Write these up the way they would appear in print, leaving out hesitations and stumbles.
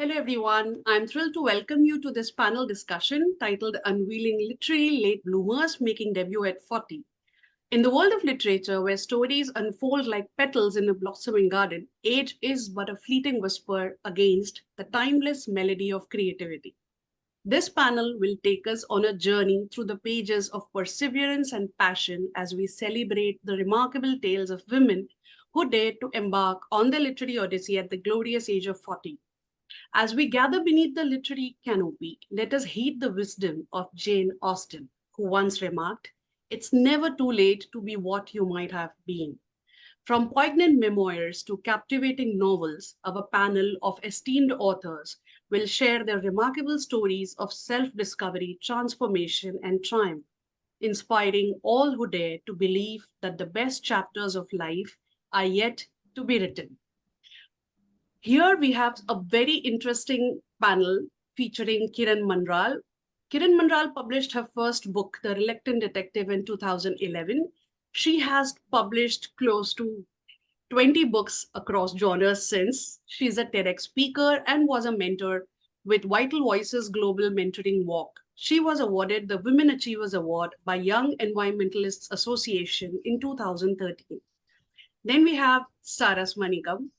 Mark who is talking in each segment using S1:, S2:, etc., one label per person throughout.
S1: Hello, everyone. I'm thrilled to welcome you to this panel discussion titled Unveiling Literary Late Bloomers Making Debut at 40. In the world of literature, where stories unfold like petals in a blossoming garden, age is but a fleeting whisper against the timeless melody of creativity. This panel will take us on a journey through the pages of perseverance and passion as we celebrate the remarkable tales of women who dared to embark on their literary odyssey at the glorious age of 40. As we gather beneath the literary canopy, let us heed the wisdom of Jane Austen, who once remarked, "It's never too late to be what you might have been." From poignant memoirs to captivating novels, our panel of esteemed authors will share their remarkable stories of self discovery, transformation, and triumph, inspiring all who dare to believe that the best chapters of life are yet to be written. Here we have a very interesting panel featuring Kiran Manral. Kiran Manral published her first book, The Reluctant Detective, in 2011. She has published close to 20 books across genres since. She's a TEDx speaker and was a mentor with Vital Voices Global Mentoring Walk. She was awarded the Women Achievers Award by Young Environmentalists Association in 2013. Then we have Saras Manikam,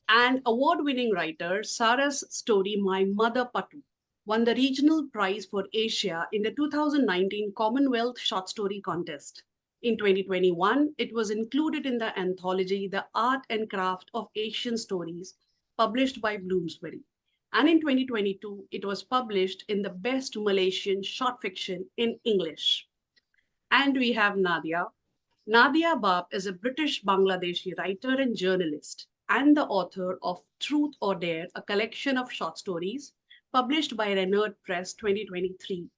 S1: and award-winning writer Sarah's story My Mother Patu won the regional prize for Asia in the 2019 Commonwealth Short Story Contest. In 2021, it was included in the anthology The Art and Craft of Asian Stories, published by Bloomsbury. And in 2022, it was published in the Best Malaysian Short Fiction in English. And we have Nadia. Nadia Bab is a British Bangladeshi writer and journalist and the author of Truth or Dare, a collection of short stories published by Renard Press 2023,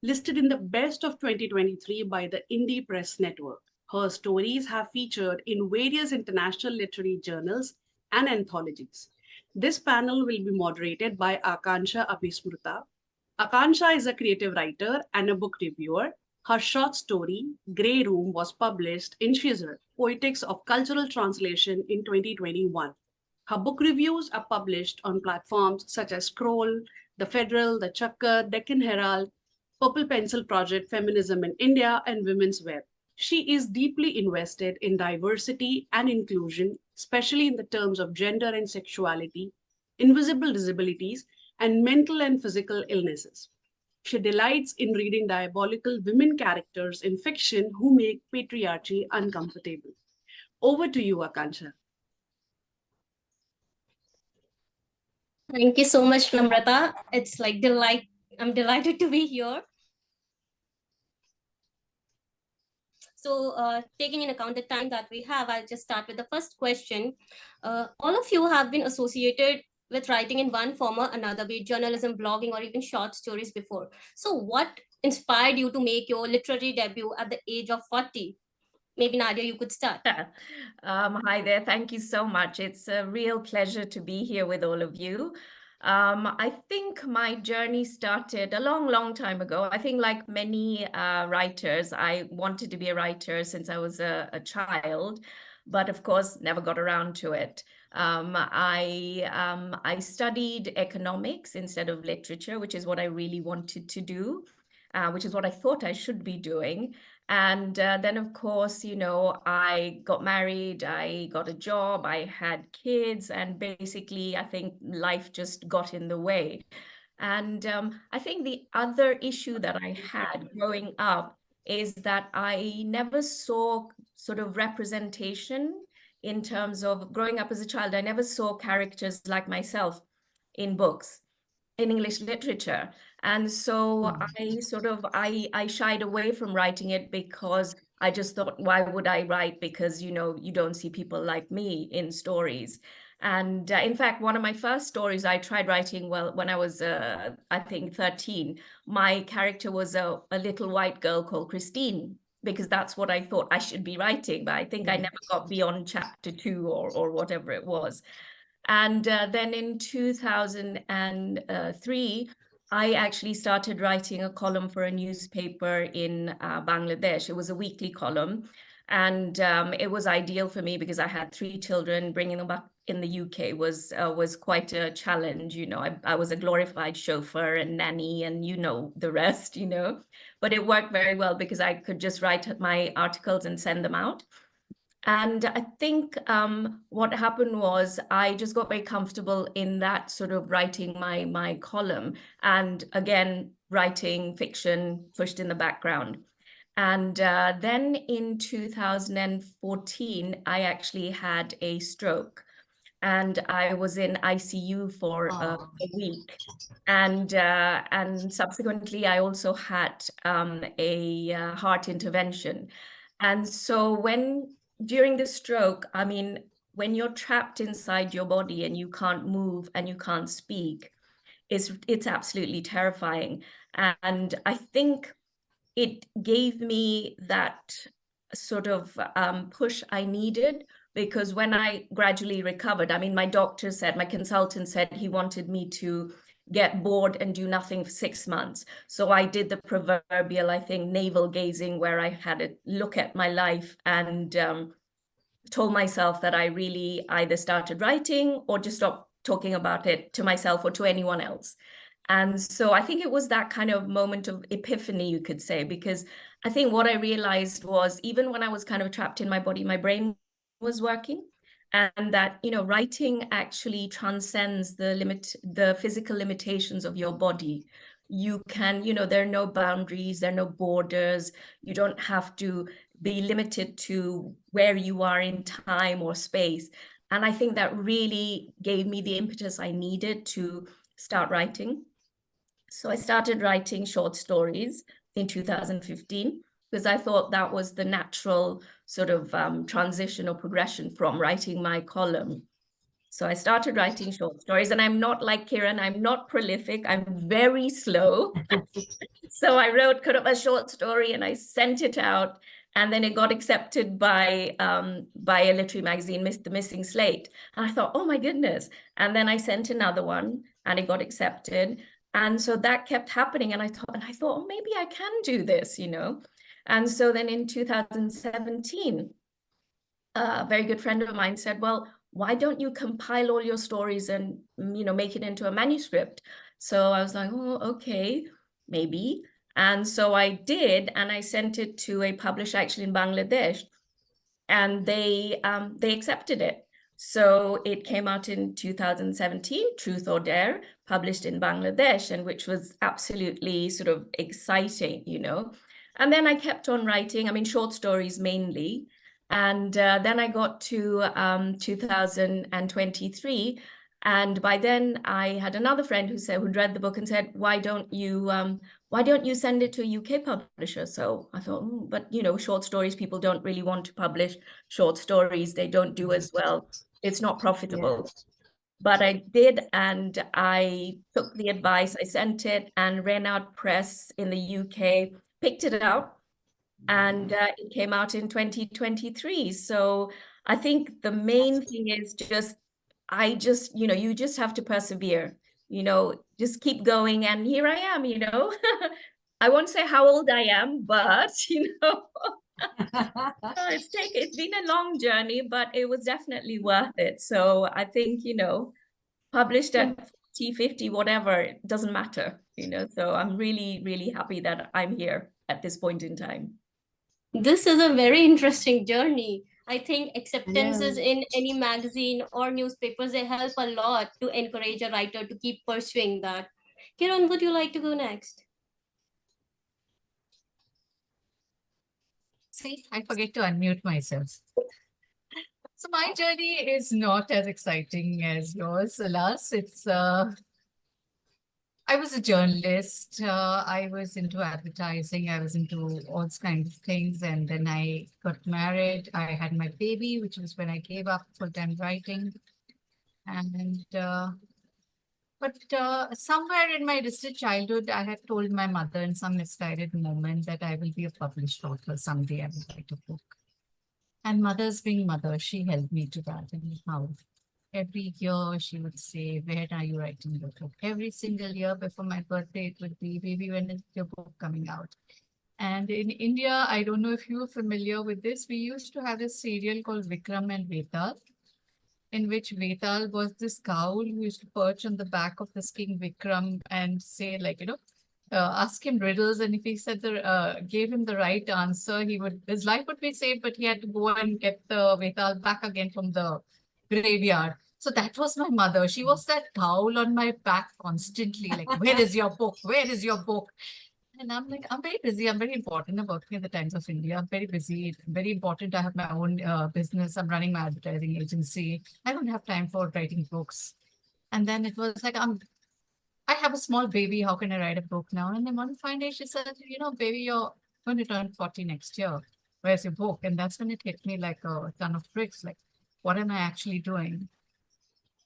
S1: listed in the best of 2023 by the Indie Press Network. Her stories have featured in various international literary journals and anthologies. This panel will be moderated by Akansha Abhismruta. Akansha is a creative writer and a book reviewer. Her short story, Grey Room, was published in Shizar, Poetics of Cultural Translation in 2021. Her book reviews are published on platforms such as Scroll, The Federal, The Chakkar, Deccan Herald, Purple Pencil Project, Feminism in India, and Women's Web. She is deeply invested in diversity and inclusion, especially in the terms of gender and sexuality, invisible disabilities, and mental and physical illnesses. She delights in reading diabolical women characters in fiction who make patriarchy uncomfortable. Over to you, Akansha.
S2: Thank you so much, Namrata. It's like I'm delighted to be here. So taking in account the time that we have, I'll just start with the first question. All of you have been associated with writing in one form or another, be it journalism, blogging, or even short stories before. So what inspired you to make your literary debut at the age of 40? Maybe Nadia, you could start.
S3: Hi there. Thank you so much. It's a real pleasure to be here with all of you. I think my journey started a long time ago. I think like many writers, I wanted to be a writer since I was a child, but of course, never got around to it. I studied economics instead of literature, which is what I really wanted to do, which is what I thought I should be doing. And then, of course, I got married, I got a job, I had kids, and basically, I think life just got in the way. And I think the other issue that I had growing up is that I never saw sort of representation in terms of growing up as a child. I never saw characters like myself in books, in English literature. And so I shied away from writing it because I just thought, why would I write? Because, you don't see people like me in stories. And in fact, one of my first stories I tried writing, when I was, I think, 13, my character was a little white girl called Christine, because that's what I thought I should be writing. But I think I never got beyond chapter 2 or whatever it was. And then in 2003, I actually started writing a column for a newspaper in Bangladesh. It was a weekly column. And it was ideal for me because I had 3 children. Bringing them up in the UK was quite a challenge. You know, I was a glorified chauffeur and nanny, and you know the rest, you know. But it worked very well because I could just write my articles and send them out. And I think what happened was I just got very comfortable in that sort of writing my column, and again, writing fiction pushed in the background. And then in 2014, I actually had a stroke, and I was in ICU for a week. And subsequently, I also had a heart intervention. And so during the stroke, I mean, when you're trapped inside your body and you can't move and you can't speak, it's absolutely terrifying. And I think it gave me that sort of push I needed, because when I gradually recovered, I mean, my doctor said, my consultant said he wanted me to get bored and do nothing for 6 months. So I did the proverbial, I think, navel gazing, where I had a look at my life and told myself that I really either started writing or just stopped talking about it to myself or to anyone else. And so I think it was that kind of moment of epiphany, you could say, because I think what I realized was, even when I was kind of trapped in my body, my brain was working, and that, you know, writing actually transcends the physical limitations of your body. You can, you know, there are no boundaries, there are no borders. You don't have to be limited to where you are in time or space. And I think that really gave me the impetus I needed to start writing. So I started writing short stories in 2015 because I thought that was the natural sort of transition or progression from writing my column. So I started writing short stories, and I'm not like Kiran, I'm not prolific, I'm very slow. So I wrote kind of a short story and I sent it out, and then it got accepted by a literary magazine, The Missing Slate. And I thought, oh my goodness. And then I sent another one and it got accepted. And so that kept happening. And I thought, oh, maybe I can do this, you know. And so then in 2017, a very good friend of mine said, well, why don't you compile all your stories and, you know, make it into a manuscript? So I was like, oh, okay, maybe. And so I did, and I sent it to a publisher actually in Bangladesh, and they accepted it. So it came out in 2017, Truth or Dare, published in Bangladesh, and which was absolutely sort of exciting, you know. And then I kept on writing, I mean, short stories mainly. And then I got to 2023. And by then I had another friend who'd read the book and said, why don't you send it to a UK publisher? So I thought, but you know, short stories, people don't really want to publish short stories. They don't do as well. It's not profitable. But I did, and I took the advice. I sent it, and Renaud Press in the UK picked it out, and it came out in 2023. So I think the main thing is you know, you just have to persevere, you know, just keep going. And here I am, you know. I won't say how old I am, but you know, it's been a long journey, but it was definitely worth it. So I think, you know, published at 40, 50, whatever, it doesn't matter, you know. So I'm really, really happy that I'm here at this point in time.
S2: This is a very interesting journey. I think acceptances in any magazine or newspapers, they help a lot to encourage a writer to keep pursuing that. Kiran, would you like to go next?
S4: See, I forget to unmute myself. So my journey is not as exciting as yours, alas. I was a journalist. I was into advertising. I was into all kinds of things. And then I got married. I had my baby, which was when I gave up full-time writing. And but somewhere in my distant childhood, I had told my mother in some misguided moment that I will be a published author. Someday I will write a book. And mother's being mother, she held me to that anyhow. Every year she would say, where are you writing the book? Every single year before my birthday, it would be, baby, when is your book coming out? And in India, I don't know if you're familiar with this, we used to have a serial called Vikram and Vetal, in which Vetal was this cow who used to perch on the back of this King Vikram and say, like, ask him riddles, and if he said gave him the right answer, his life would be saved, but he had to go and get the Vetal back again from the graveyard. So that was my mother. She was that cowl on my back constantly, like, where is your book? Where is your book? And I'm like, I'm very busy. I'm very important. I'm working at the Times of India. I'm very busy. Very important. I have my own business. I'm running my advertising agency. I don't have time for writing books. And then it was like, I have a small baby. How can I write a book now? And then one fine day she said, baby, you're going to turn 40 next year. Where's your book? And that's when it hit me like a ton of bricks. Like, what am I actually doing?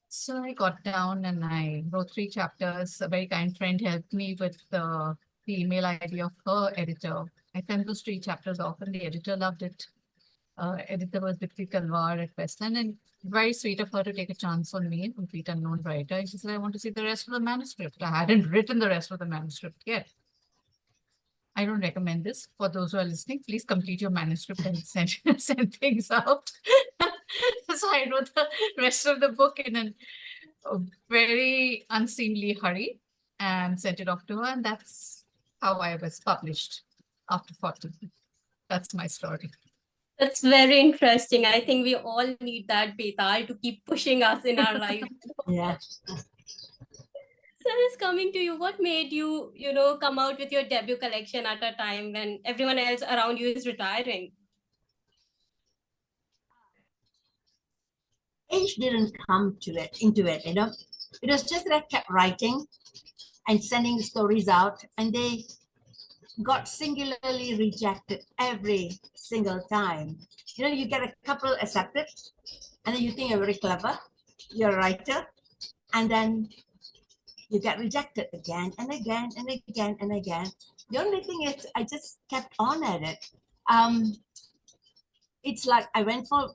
S4: So I got down and I wrote 3 chapters. A very kind friend helped me with the email ID of her editor. I sent those 3 chapters off and the editor loved it. Editor was Dipti Talwar at Westland, and very sweet of her to take a chance on me, a complete unknown writer. And she said, I want to see the rest of the manuscript. I hadn't written the rest of the manuscript yet. I don't recommend this for those who are listening. Please complete your manuscript and send things out. So I wrote the rest of the book in a very unseemly hurry and sent it off to her. And that's how I was published after 40. That's my story.
S2: That's very interesting. I think we all need that Betal to keep pushing us in our life.
S5: Yeah.
S2: Sarah, coming to you, what made you, come out with your debut collection at a time when everyone else around you is retiring?
S5: Age didn't come into it. It was just that I kept writing and sending the stories out, and they got singularly rejected every single time. You get a couple accepted, and then you think you're very clever, you're a writer, and then you get rejected again and again and again and again. The only thing is I just kept on at it. It's like I went for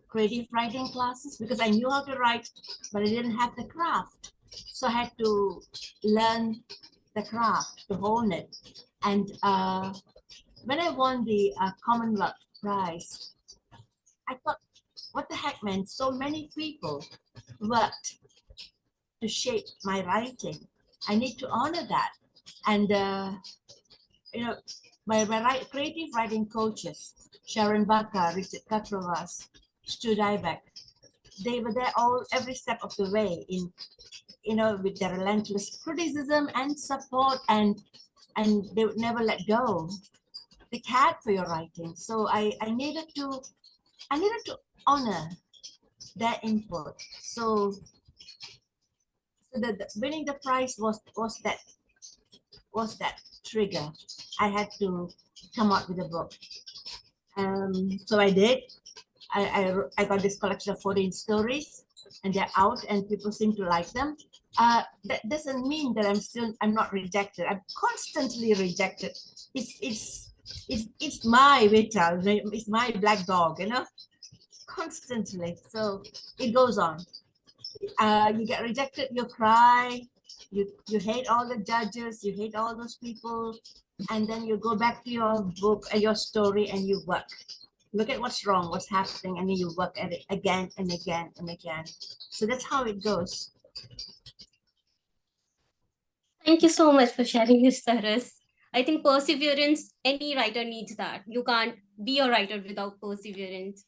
S5: creative writing classes because I knew how to write, but I didn't have the craft. So I had to learn the craft, to hone it. And when I won the Commonwealth Prize, I thought, what the heck, man? So many people worked to shape my writing. I need to honor that. And, my creative writing coaches, Sharon Baca, Richard Katrovas, Stu Dybeck, they were there every step of the way in, with their relentless criticism and support, and they would never let go. They cared for your writing. So I needed to honor their input. So the winning the prize was that trigger. I had to come out with a book. So I did. I got this collection of 14 stories, and they're out, and people seem to like them. That doesn't mean that I'm not rejected. I'm constantly rejected. It's my Vital, it's my black dog, constantly. So it goes on. You get rejected, you cry, you hate all the judges, you hate all those people, and then you go back to your book and your story and you work. Look at what's wrong, what's happening, and then you work at it again and again and again. So that's how it goes.
S2: Thank you so much for sharing this, Saras. I think perseverance, any writer needs that. You can't be a writer without perseverance.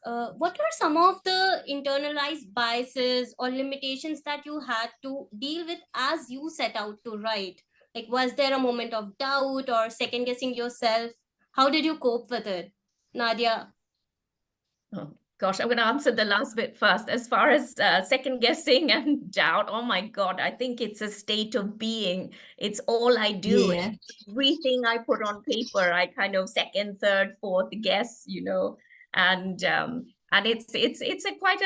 S2: What are some of the internalized biases or limitations that you had to deal with as you set out to write? Like, was there a moment of doubt or second guessing yourself? How did you cope with it? Nadia?
S3: Oh, gosh, I'm going to answer the last bit first. As far as second guessing and doubt, oh my God, I think it's a state of being. It's all I do.
S5: Yeah.
S3: Everything I put on paper, I kind of second, third, fourth guess, and it's a quite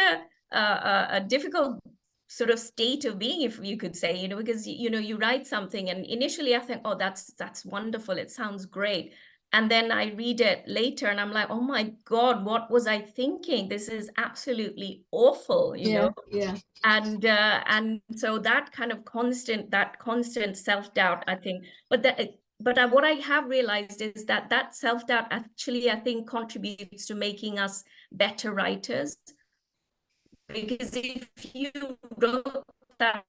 S3: a difficult sort of state of being, if you could say, because you write something and initially I think, oh, that's wonderful, it sounds great. And then I read it later and I'm like, oh my God, what was I thinking? This is absolutely awful, you know?
S5: Yeah.
S3: And so that kind of constant self-doubt, I think, but but what I have realized is that that self-doubt actually, I think, contributes to making us better writers. Because if you wrote that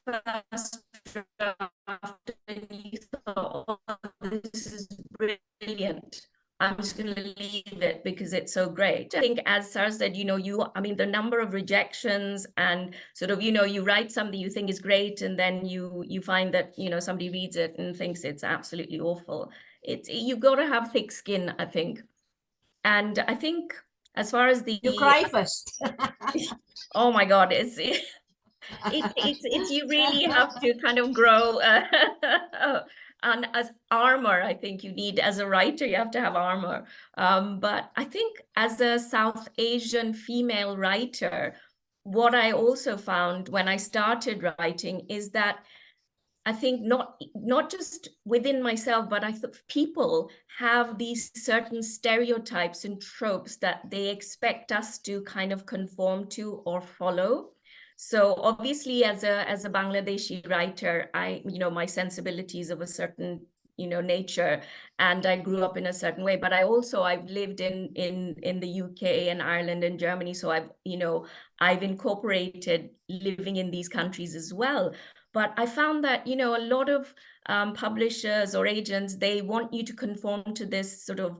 S3: first draft and you thought, oh, this is brilliant, I'm just going to leave it because it's so great. I think, as Sarah said, I mean, the number of rejections and sort of, you write something you think is great, and then you find that, somebody reads it and thinks it's absolutely awful. You've got to have thick skin, I think. And I think as far as
S5: You cry first.
S3: oh my God, it's you really have to kind of grow and as armor. I think you need, as a writer, you have to have armor. But I think as a South Asian female writer, what I also found when I started writing is that I think not just within myself, but I think people have these certain stereotypes and tropes that they expect us to kind of conform to or follow. So obviously, as a Bangladeshi writer, my sensibilities of a certain nature, and I grew up in a certain way. But I've lived in the UK and Ireland and Germany, so I've incorporated living in these countries as well. But I found that, a lot of publishers or agents, they want you to conform to this sort of,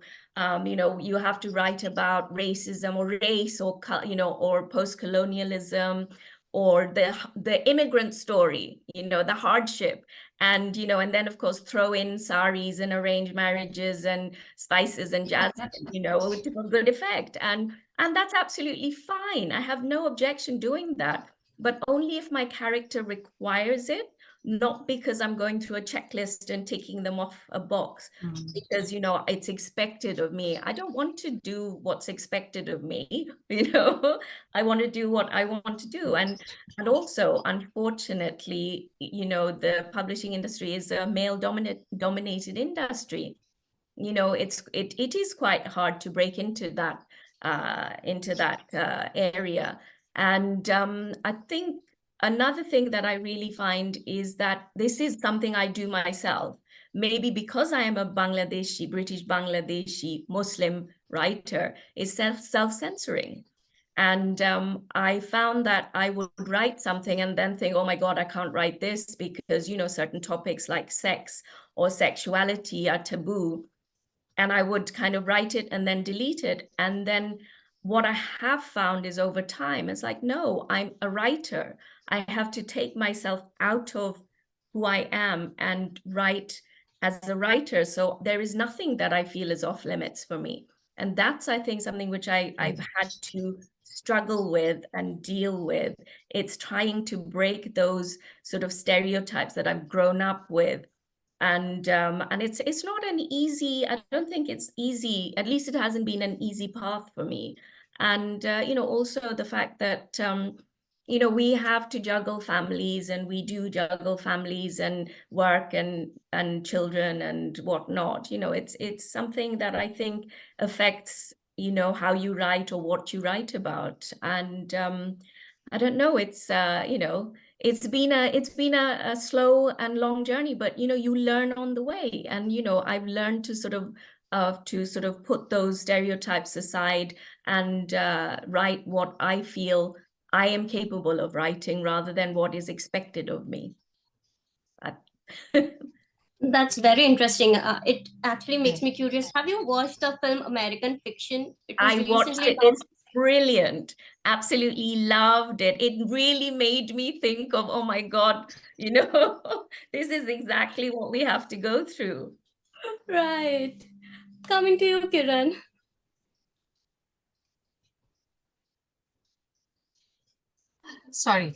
S3: you have to write about racism or race or, or post-colonialism or the immigrant story, the hardship. And, and then, of course, throw in saris and arranged marriages and spices and jazz, to good effect. And that's absolutely fine. I have no objection doing that, but only if my character requires it, not because I'm going through a checklist and ticking them off a box, because, it's expected of me. I don't want to do what's expected of me, I want to do what I want to do. And also, unfortunately, the publishing industry is a male dominated industry. It is quite hard to break into that area. And I think another thing that I really find is that this is something I do myself, maybe because I am a British Bangladeshi Muslim writer, is self-censoring. And I found that I would write something and then think, oh my God, I can't write this because, certain topics like sex or sexuality are taboo. And I would kind of write it and then delete it. And then what I have found is, over time, it's like, no, I'm a writer. I have to take myself out of who I am and write as a writer. So there is nothing that I feel is off limits for me. And that's, I think, something which I've had to struggle with and deal with. It's trying to break those sort of stereotypes that I've grown up with. And it's not an easy, I don't think it's easy, at least it hasn't been an easy path for me. And, also the fact that, we have to juggle families, and we do juggle families and work and children and whatnot. It's something that I think affects, how you write or what you write about. And I don't know, it's, it's been a slow and long journey, but you learn on the way. And I've learned to sort of put those stereotypes aside and write what I feel I am capable of writing, rather than what is expected of me.
S2: That's very interesting. It actually makes me curious. Have you watched the film American Fiction?
S3: I watched it. It's brilliant. Absolutely loved it. It really made me think of, oh my God, this is exactly what we have to go through.
S2: Right. Coming to you, Kiran.
S4: Sorry.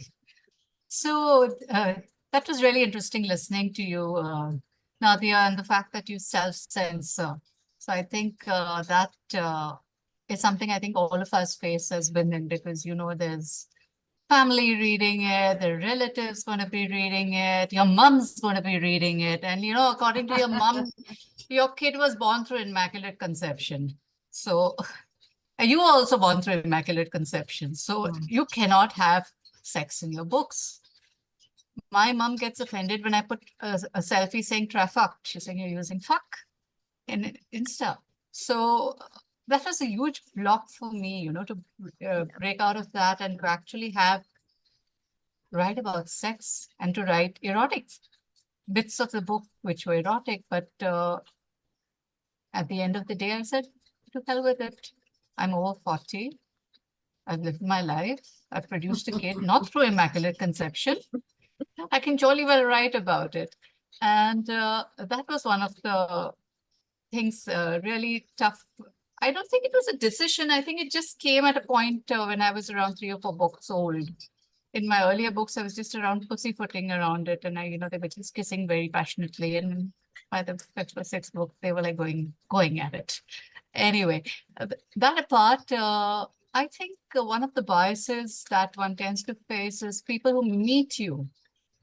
S4: So that was really interesting listening to you, Nadia, and the fact that you self-censor. So I think that is something I think all of us face as women, because, there's family reading it, their relatives going to be reading it, your mom's going to be reading it. And, according to your mom, your kid was born through immaculate conception. So you were also born through immaculate conception. So you cannot have sex in your books. my mom gets offended when I put a selfie saying "trafuck." She's saying you're using "fuck" in Insta. So that was a huge block for me, to break out of that and to actually write about sex and to write erotic bits of the book which were erotic. But at the end of the day, I said, to hell with it. I'm over 40. I've lived my life. I've produced a kid, not through immaculate conception. I can jolly well write about it. And that was one of the things really tough. I don't think it was a decision. I think it just came at a point when I was around 3 or 4 books old. In my earlier books, I was just around pussyfooting around it. And they were just kissing very passionately. And by the fifth or sixth book, they were like going at it. Anyway, that apart, I think one of the biases that one tends to face is people who meet you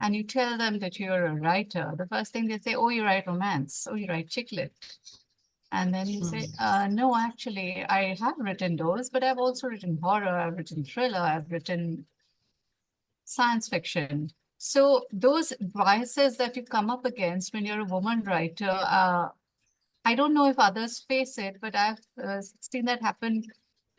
S4: and you tell them that you're a writer. The first thing they say, oh, you write romance, oh, you write chick lit. And then you say, no, actually, I have written those, but I've also written horror, I've written thriller, I've written science fiction. So those biases that you come up against when you're a woman writer, I don't know if others face it, but I've seen that happen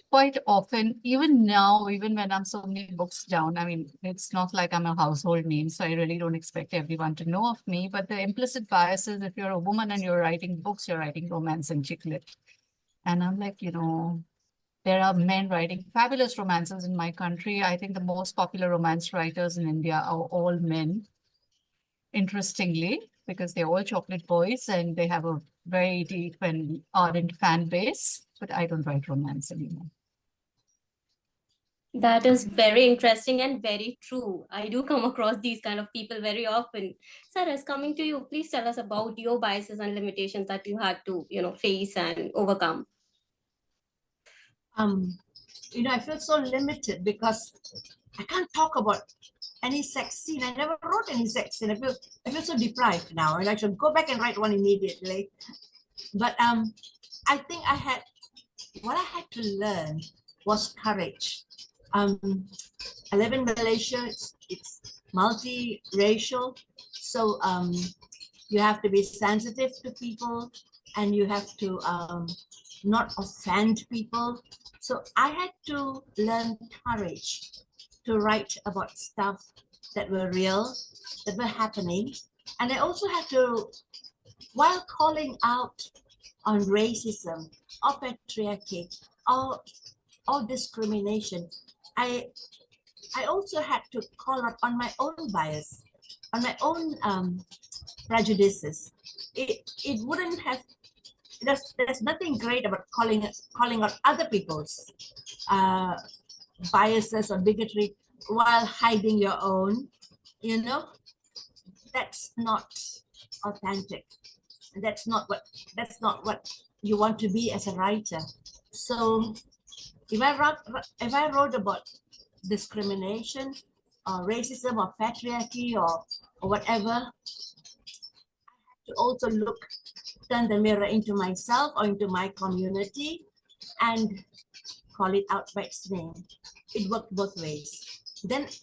S4: quite often, even now, even when I'm so many books down. I mean, it's not like I'm a household name, so I really don't expect everyone to know of me. But the implicit bias is if you're a woman and you're writing books, you're writing romance and chick lit. And I'm like, there are men writing fabulous romances in my country. I think the most popular romance writers in India are all men, interestingly, because they're all chocolate boys and they have a very deep and ardent fan base. But I don't write romance anymore.
S2: That is very interesting and very true. I do come across these kind of people very often. Saras, coming to you, please tell us about your biases and limitations that you had to, face and overcome.
S5: I feel so limited because I can't talk about any sex scene. I never wrote any sex scene. I feel so deprived now, and I should go back and write one immediately. But I think what I had to learn was courage. I live in Malaysia. It's multi-racial, so you have to be sensitive to people, and you have to not offend people. So I had to learn courage to write about stuff that were real, that were happening. And I also had to, while calling out on racism or patriarchy or discrimination, I also had to call out on my own bias, on my own prejudices. It wouldn't have, there's nothing great about calling out other people's biases or bigotry while hiding your own. That's not authentic. That's not what you want to be as a writer. So if I wrote about discrimination or racism or patriarchy or whatever, I have to also turn the mirror into myself or into my community and call it out by its name. It worked both ways. So that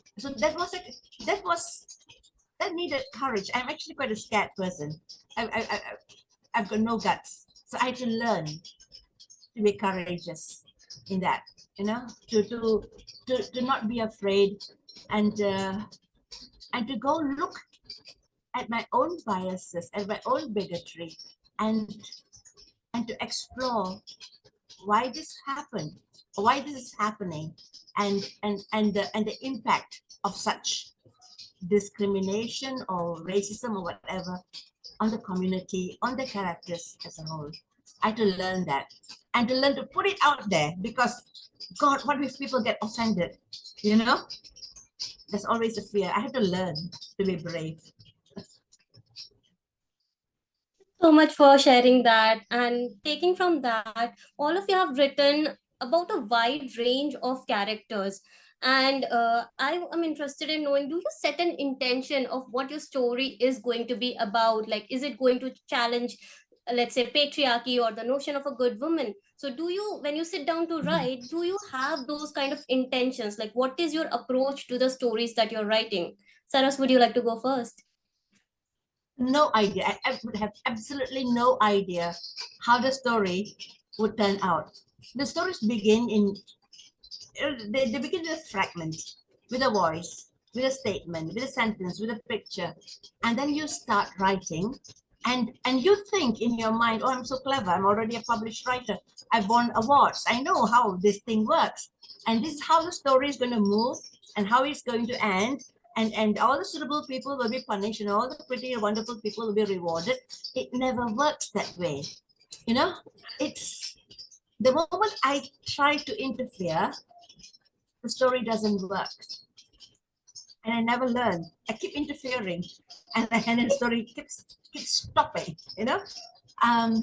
S5: needed courage. I'm actually quite a scared person. I've got no guts, so I had to learn to be courageous in that. To not be afraid, and to go look at my own biases and my own bigotry, and to explore why this happened, why this is happening, and the impact of such discrimination or racism or whatever on the community, on the characters as a whole. I had to learn that, and to learn to put it out there, because God, what if people get offended? There's always a fear. I had to learn to be brave.
S2: So much for sharing that. And taking from that, all of you have written about a wide range of characters. And I am interested in knowing, do you set an intention of what your story is going to be about? Like, is it going to challenge let's say, patriarchy or the notion of a good woman. So do you, when you sit down to write, do you have those kind of intentions? Like, what is your approach to the stories that you're writing? Saras, would you like to go first?
S5: No idea. I would have absolutely no idea how the story would turn out. The stories begin in, they begin with a fragment, with a voice, with a statement, with a sentence, with a picture. And then you start writing, and you think in your mind, oh, I'm so clever. I'm already a published writer. I've won awards. I know how this thing works. And this is how the story is going to move and how it's going to end. And all the suitable people will be punished and all the pretty and wonderful people will be rewarded. It never works that way. You know, it's the moment I try to interfere, the story doesn't work. And I never learn. I keep interfering and the story keeps stopping, you know? I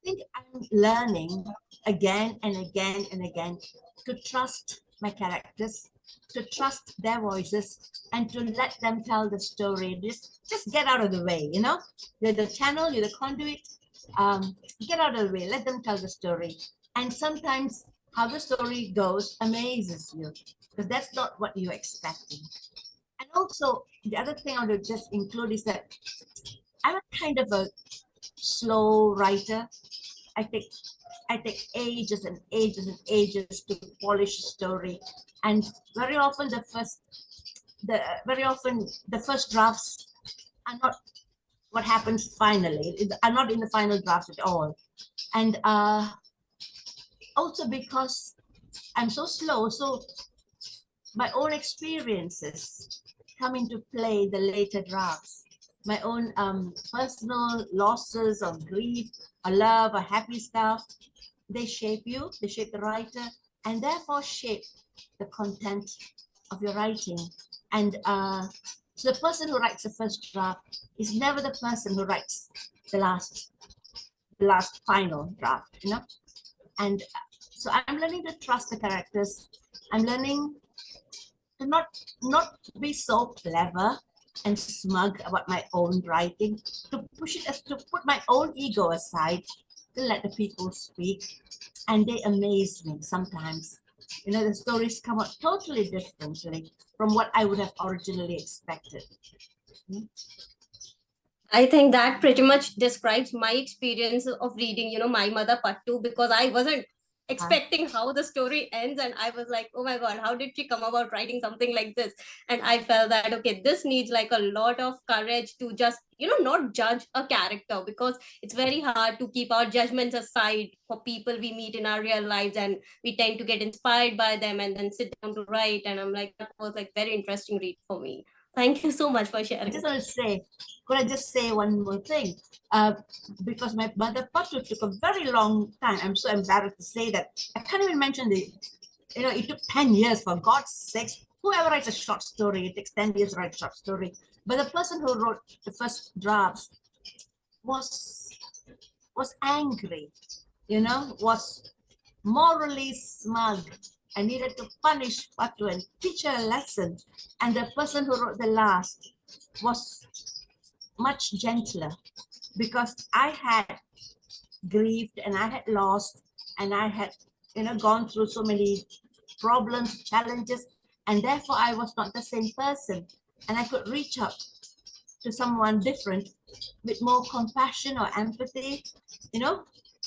S5: think I'm learning again and again and again to trust my characters, to trust their voices, and to let them tell the story. Just get out of the way, you know? You're the channel, you're the conduit. Get out of the way, let them tell the story. And sometimes how the story goes amazes you, because that's not what you're expecting. And also, the other thing I would just include is that I'm a kind of a slow writer. I take ages and ages and ages to polish a story, and very often the first drafts are not what happens finally. Are not in the final draft at all, and also because I'm so slow, so my own experiences come into play the later drafts. My own personal losses or grief or love or happy stuff, they shape you, they shape the writer, and therefore shape the content of your writing. And so the person who writes the first draft is never the person who writes the last final draft, you know? And so I'm learning to trust the characters. I'm learning to not be so clever and smug about my own writing, to put my own ego aside, to let the people speak. And they amaze me sometimes. You know, the stories come out totally differently from what I would have originally expected.
S2: I think that pretty much describes my experience of reading, My Mother Part 2, because I wasn't expecting how the story ends, and I was like, oh my god, how did she come about writing something like this? And I felt that, okay, this needs like a lot of courage to just not judge a character, because it's very hard to keep our judgments aside for people we meet in our real lives, and we tend to get inspired by them and then sit down to write. And I'm like, that was like very interesting read for me. Thank you so much for sharing.
S5: I just want to say, could I just say one more thing? Because my Mother Part 2 took a very long time. I'm so embarrassed to say that. I can't even mention it took 10 years, for God's sakes. Whoever writes a short story, it takes 10 years to write a short story. But the person who wrote the first drafts was angry, was morally smug. I needed to punish Part 2 and teach her a lesson. And the person who wrote the last was much gentler, because I had grieved and I had lost and I had gone through so many problems, challenges, and therefore I was not the same person, and I could reach out to someone different with more compassion or empathy,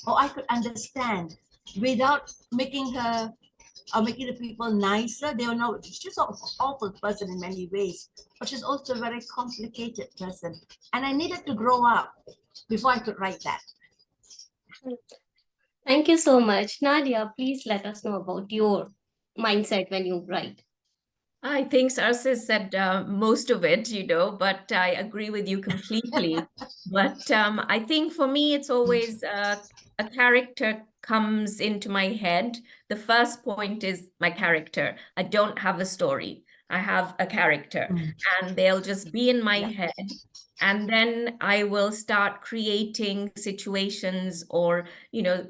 S5: or I could understand without making her or making the people nicer. They don't know she's an awful person in many ways, but she's also a very complicated person. And I needed to grow up before I could write that.
S2: Thank you so much. Nadia, please let us know about your mindset when you write.
S3: I think Sarsa said most of it, but I agree with you completely. But I think for me, it's always a character comes into my head. The first point is my character. I don't have a story. I have a character, and they'll just be in my head. And then I will start creating situations or,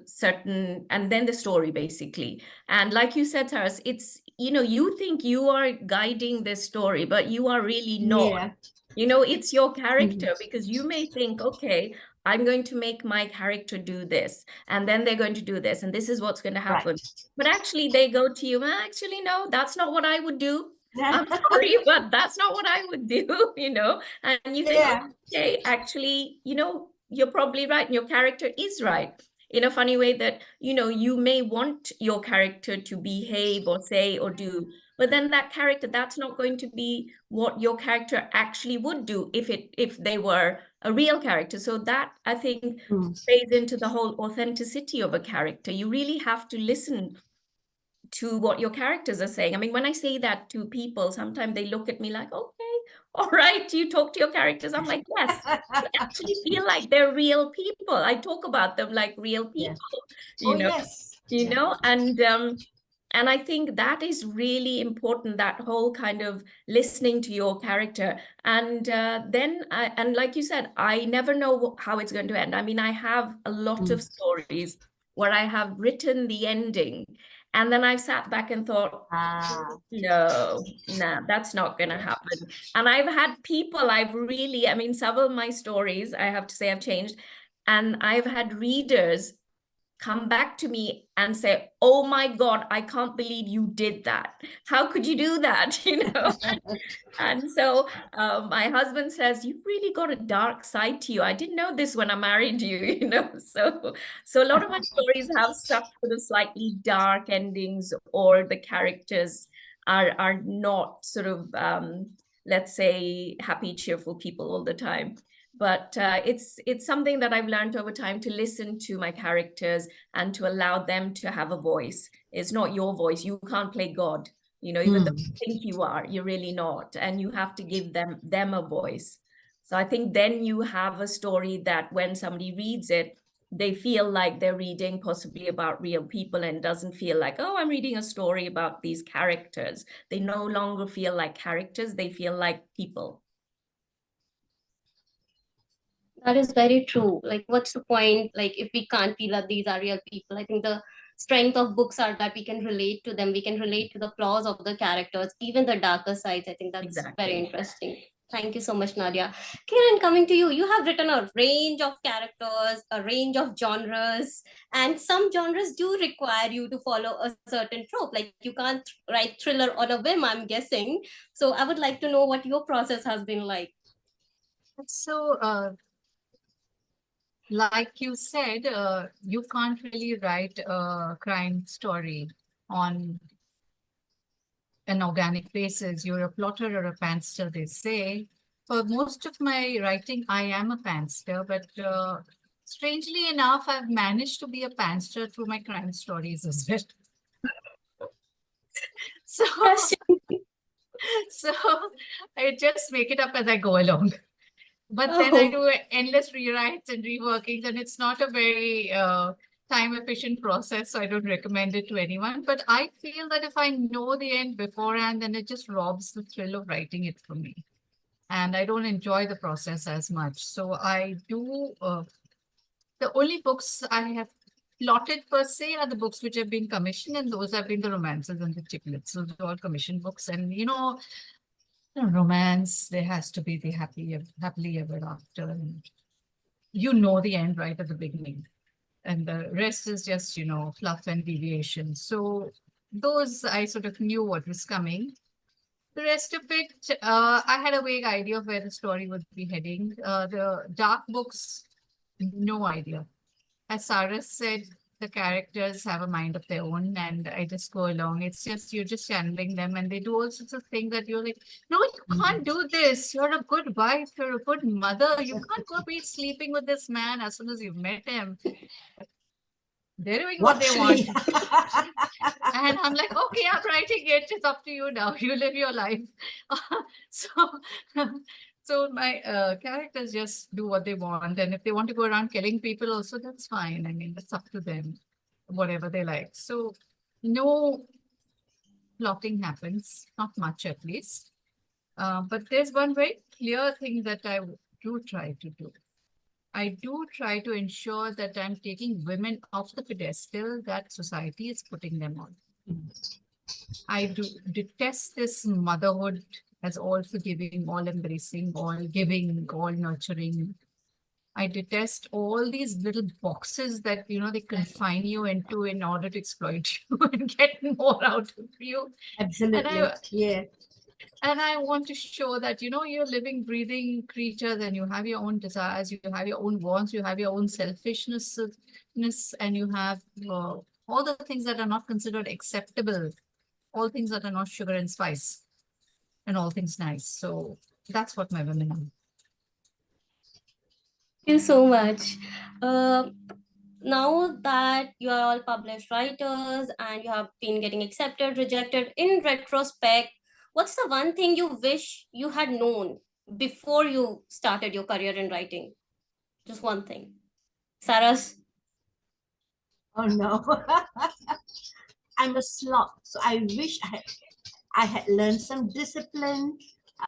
S3: certain, and then the story basically. And like you said, Taras, it's, you think you are guiding this story, but you are really not. You know, it's your character, because you may think, okay, I'm going to make my character do this, and then they're going to do this, and this is what's going to happen.
S5: Right.
S3: But actually, they go to you, actually, no, that's not what I would do. I'm sorry, but that's not what I would do, you know? And you think,
S5: Yeah.
S3: okay, actually, you know, you're probably right, and your character is right. In a funny way that, you know, you may want your character to behave or say or do, but then that character, that's not going to be what your character actually would do if they were a real character. So that, I think, plays into the whole authenticity of a character. You really have to listen to what your characters are saying. I mean, when I say that to people, sometimes they look at me like, okay, all right, you talk to your characters. I'm like, yes, they actually feel like they're real people. I talk about them like real people,
S5: Oh, yes.
S3: you know, and I think that is really important, that whole kind of listening to your character. And then, and like you said, I never know how it's going to end. I mean, I have a lot of stories where I have written the ending, and then I sat back and thought, no, nah, that's not going to happen. And I've had people, I mean, some of my stories, I have to say, I've changed. And I've had readers come back to me and say, oh my God, I can't believe you did that. How could you do that? You know? And so my husband says, you've really got a dark side to you. I didn't know this when I married you, you know? So a lot of my stories have stuff sort of slightly dark endings, or the characters are not sort of, let's say, happy, cheerful people all the time. But it's something that I've learned over time, to listen to my characters and to allow them to have a voice. It's not your voice. You can't play God, you know, even though you think you are, you're really not. And you have to give them a voice. So I think then you have a story that when somebody reads it, they feel like they're reading possibly about real people, and doesn't feel like, oh, I'm reading a story about these characters. They no longer feel like characters, they feel like people.
S2: That is very true. Like, what's the point? Like, if we can't feel that these are real people, I think the strength of books are that we can relate to them. We can relate to the flaws of the characters, even the darker sides. I think that's
S3: Exactly.
S2: very interesting. Thank you so much, Nadia. Kiran, coming to you, you have written a range of characters, a range of genres, and some genres do require you to follow a certain trope. Like, you can't write thriller on a whim, I'm guessing. So I would like to know what your process has been like.
S4: So, like you said, you can't really write a crime story on an organic basis. You're a plotter or a pantster, they say. For most of my writing, I am a pantster, but strangely enough, I've managed to be a pantster through my crime stories as well. So I just make it up as I go along. But then I do endless rewrites and reworkings, and it's not a very time-efficient process, so I don't recommend it to anyone. But I feel that if I know the end beforehand, then it just robs the thrill of writing it for me. And I don't enjoy the process as much. So I do, the only books I have plotted per se are the books which have been commissioned, and those have been the romances and the chiclets. So they're all commissioned books. And, you know, romance, there has to be the happily ever after. And you know the end right at the beginning. And the rest is just, you know, fluff and deviation. So those, I sort of knew what was coming. The rest of it, I had a vague idea of where the story would be heading. The dark books, no idea. As Sarah said, the characters have a mind of their own, and I just go along. It's just, you're just channeling them, and they do all sorts of things that you're like, no, you can't do this. You're a good wife. You're a good mother. You can't go be sleeping with this man as soon as you've met him. They're doing what they want. And I'm like, okay, I'm writing it. It's up to you now. You live your life. So my characters just do what they want. And if they want to go around killing people also, that's fine. I mean, that's up to them, whatever they like. So no plotting happens, not much at least. But there's one very clear thing that I do try to do. I do try to ensure that I'm taking women off the pedestal that society is putting them on. I do detest this motherhood as all forgiving, all embracing, all giving, all nurturing. I detest all these little boxes that, they confine you into in order to exploit you and get more out of you.
S5: Absolutely. Yeah.
S4: And I want to show that, you're living, breathing creatures and you have your own desires, you have your own wants, you have your own selfishness, and you have all the things that are not considered acceptable, all things that are not sugar and spice, and all things nice. So that's what my women are.
S2: Thank you so much. Now that you are all published writers and you have been getting accepted, rejected, in retrospect, what's the one thing you wish you had known before you started your career in writing? Just one thing. Saras?
S5: Oh no. I'm a slob, so I wish I had learned some discipline.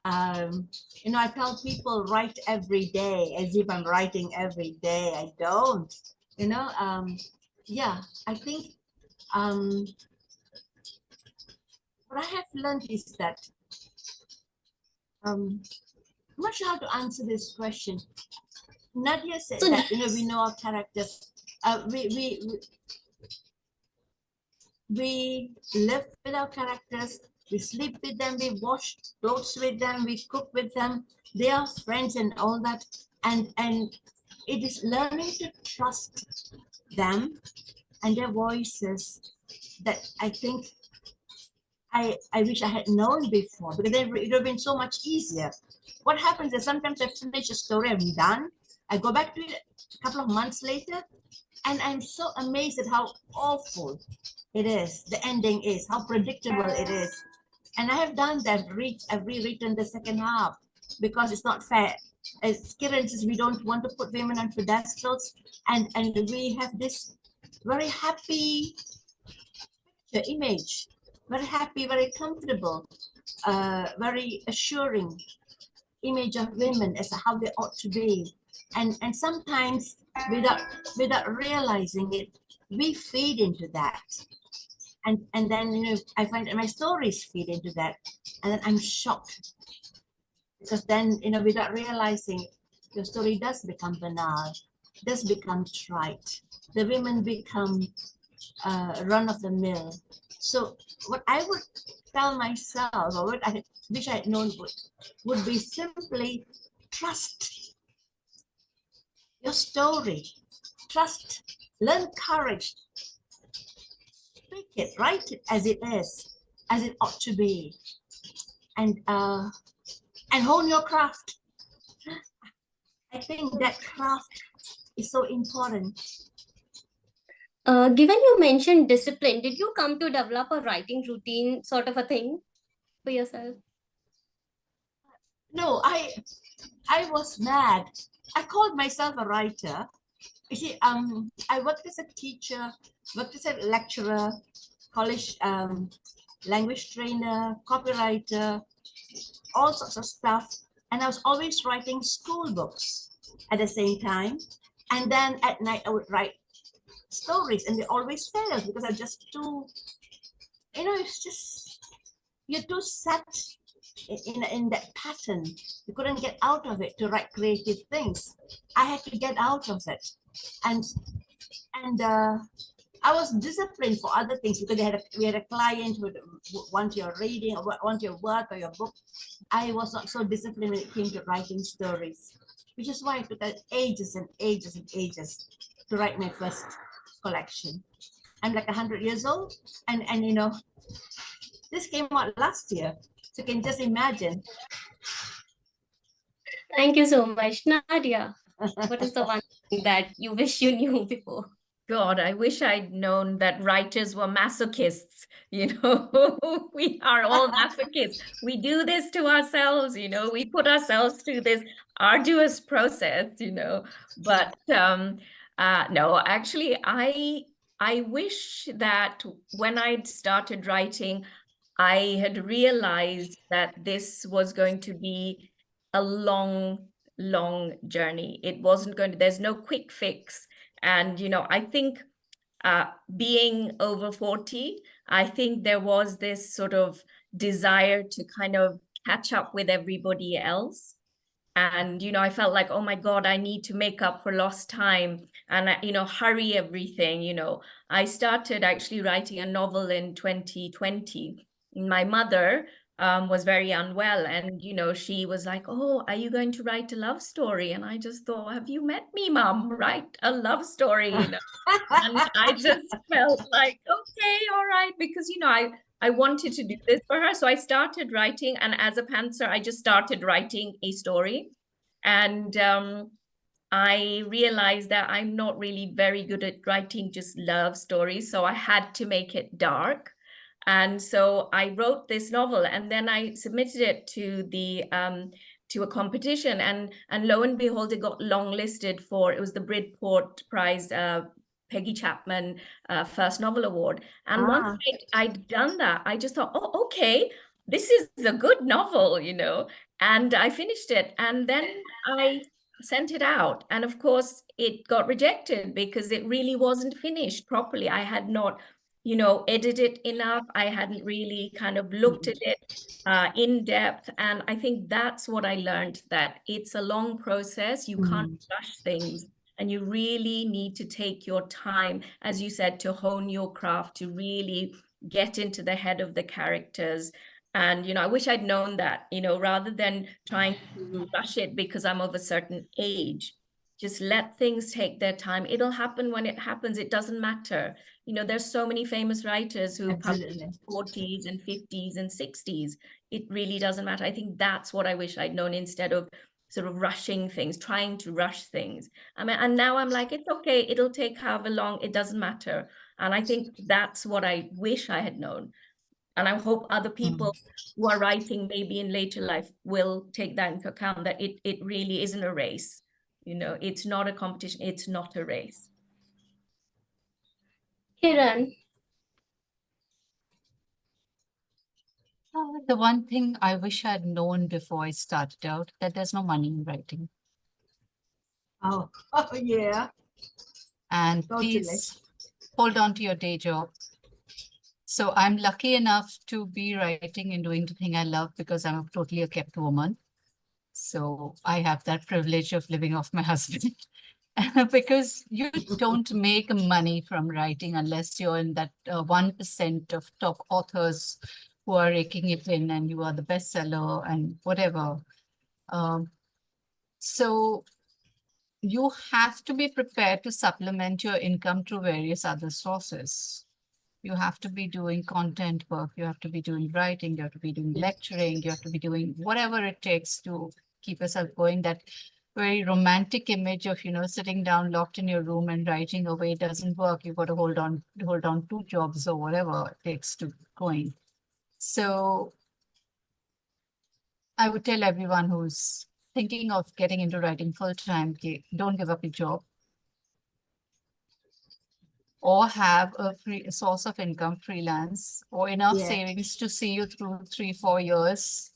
S5: I tell people write every day as if I'm writing every day. I don't. Yeah, I think what I have learned is that I'm not sure how to answer this question. Nadia said that we know our characters. We live with our characters. We sleep with them. We wash clothes with them. We cook with them. They are friends and all that. And it is learning to trust them and their voices that I think I wish I had known before, because it would have been so much easier. What happens is sometimes I finish a story, I'm done. I go back to it a couple of months later, and I'm so amazed at how awful it is. The ending is, how predictable it is. And I have done that. I've rewritten the second half because it's not fair. As Kiran says, we don't want to put women on pedestals, and we have this very happy image, very happy, very comfortable, very assuring image of women as how they ought to be. And sometimes without realizing it, we feed into that. And then I find that my stories feed into that. And then I'm shocked. Because then, without realizing, your story does become banal, does become trite. The women become run of the mill. So what I would tell myself, or what I wish I had known, would be simply trust your story, trust, learn courage, speak it, write it as it is, as it ought to be, and hone your craft. I think that craft is so important.
S2: Given you mentioned discipline, did you come to develop a writing routine sort of a thing for yourself?
S5: No, I was mad. I called myself a writer. You see, I worked as a teacher, worked as a lecturer, college language trainer, copywriter, all sorts of stuff. And I was always writing school books at the same time. And then at night I would write stories, and they always failed because I'm just too, it's just, you're too set in that pattern. You couldn't get out of it to write creative things. I had to get out of it. And I was disciplined for other things because we had a client who would want your reading or want your work or your book. I was not so disciplined when it came to writing stories, which is why it took ages and ages and ages to write my first collection. I'm like 100 years old, and this came out last year, so you can just imagine.
S2: Thank you so much. Nadia, what is the one thing that you wish you knew before?
S3: God, I wish I'd known that writers were masochists. We are all masochists. We do this to ourselves, we put ourselves through this arduous process, But no, actually, I wish that when I'd started writing, I had realized that this was going to be a long journey. It wasn't going to, there's no quick fix. And, I think being over 40, I think there was this sort of desire to kind of catch up with everybody else. And, you know, I felt like, oh my God, I need to make up for lost time and, you know, hurry everything. You know, I started actually writing a novel in 2020. My mother was very unwell, and, you know, she was like, oh, are you going to write a love story? And I just thought, have you met me, Mom? Write a love story, you know? And I just felt like, okay, all right, because, you know, I wanted to do this for her. So I started writing, and as a pantser, I just started writing a story. And I realized that I'm not really very good at writing just love stories. So I had to make it dark. And so I wrote this novel, and then I submitted it to the to a competition, and lo and behold, it got longlisted for, it was the Bridport Prize, Peggy Chapman First Novel Award. And once I'd done that, I just thought, oh, okay, this is a good novel, you know. And I finished it, and then I sent it out, and of course it got rejected because it really wasn't finished properly. I had not, you know, edited enough. I hadn't really kind of looked at it in depth. And I think that's what I learned, that it's a long process. You can't rush things, and you really need to take your time, as you said, to hone your craft, to really get into the head of the characters. And, you know, I wish I'd known that, you know, rather than trying to rush it because I'm of a certain age. Just let things take their time. It'll happen when it happens. It doesn't matter. You know, there's so many famous writers who published in 40s and 50s and 60s. It really doesn't matter. I think that's what I wish I'd known, instead of sort of rushing things, trying to rush things. I mean, and now I'm like, it's okay. It'll take however long. It doesn't matter. And I think that's what I wish I had known. And I hope other people who are writing maybe in later life will take that into account, that it really isn't a race. You know, it's not a competition. It's not a race.
S2: Kiran.
S4: The one thing I wish I'd known before I started out, that there's no money in writing.
S5: Oh, yeah.
S4: And please hold on to your day job. So I'm lucky enough to be writing and doing the thing I love because I'm totally a kept woman. So I have that privilege of living off my husband. Because you don't make money from writing unless you're in that 1% of top authors who are raking it in and you are the bestseller and whatever. So you have to be prepared to supplement your income through various other sources. You have to be doing content work, you have to be doing writing, you have to be doing lecturing, you have to be doing whatever it takes to keep yourself going. That very romantic image of, you know, sitting down locked in your room and writing away doesn't work. You've got to hold on 2 jobs or whatever it takes to going. So I would tell everyone who's thinking of getting into writing full-time, don't give up your job, or have a source of income, freelance, or enough savings to see you through 3-4 years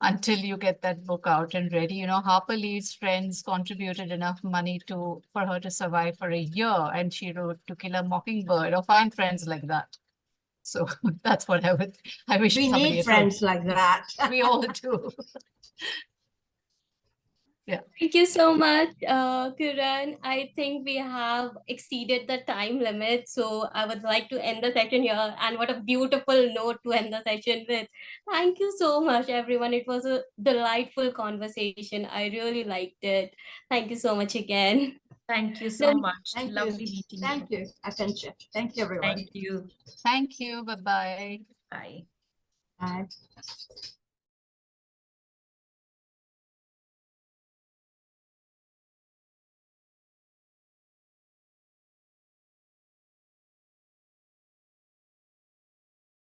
S4: until you get that book out and ready. You know, Harper Lee's friends contributed enough money for her to survive for a year, and she wrote To Kill a Mockingbird, or find friends like that. So that's what I wish
S5: we need friends like that.
S4: We all do. Yeah.
S2: Thank you so much, Kiran. I think we have exceeded the time limit, so I would like to end the session here. And what a beautiful note to end the session with. Thank you so much, everyone. It was a delightful conversation. I really liked it. Thank you so much again.
S3: Thank you so much.
S5: Thank
S3: Lovely
S5: you.
S3: meeting
S5: Thank you, Ananke. Thank you, everyone.
S3: Thank you.
S4: Thank you. Bye-bye.
S3: Bye.
S5: Bye.